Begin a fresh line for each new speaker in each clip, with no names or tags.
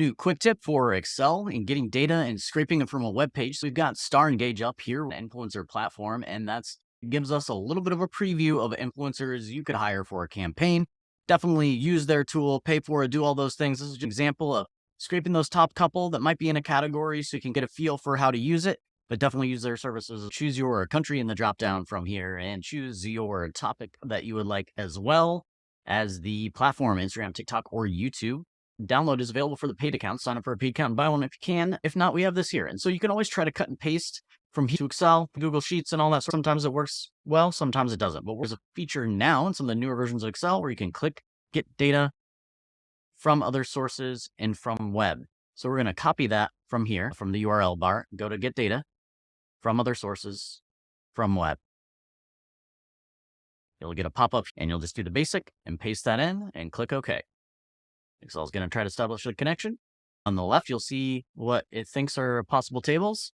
new quick tip for Excel and getting data and scraping it from a web page. So we've got Star Engage up here, influencer platform, and that's gives us a little bit of a preview of influencers you could hire for a campaign. Definitely use their tool, pay for it, do all those things. This is an example of scraping those top couple that might be in a category so you can get a feel for how to use it, but definitely use their services. Choose your country in the drop down from here and choose your topic that you would like, as well as the platform, Instagram, TikTok, or YouTube. Download is available for the paid account. Sign up for a paid account and buy one if you can. If not, we have this here. And so you can always try to cut and paste from here to Excel, Google Sheets, and all that. Sometimes it works well, sometimes it doesn't. But there's a feature now in some of the newer versions of Excel where you can click get data from other sources and from web. So we're going to copy that from here, from the URL bar, go to get data from other sources from web. You'll get a pop-up and you'll just do the basic and paste that in and click OK. Excel is going to try to establish a connection. On the left, you'll see what it thinks are possible tables.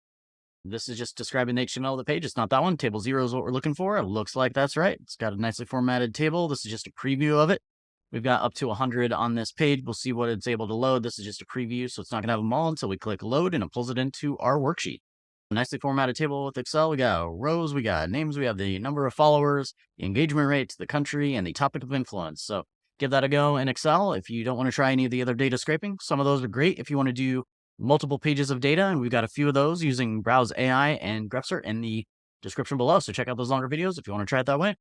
This is just describing the HTML of the page. It's not that one. Table 0 is what we're looking for. It looks like that's right. It's got a nicely formatted table. This is just a preview of it. We've got up to 100 on this page. We'll see what it's able to load. This is just a preview, so it's not going to have them all until we click load, and it pulls it into our worksheet. A nicely formatted table with Excel. We got rows, we got names, we have the number of followers, the engagement rate, the country, and the topic of influence. So give that a go in Excel. If you don't want to try any of the other data scraping, some of those are great if you want to do multiple pages of data, and we've got a few of those using Browse AI and grep in the description below. So check out those longer videos if you want to try it that way.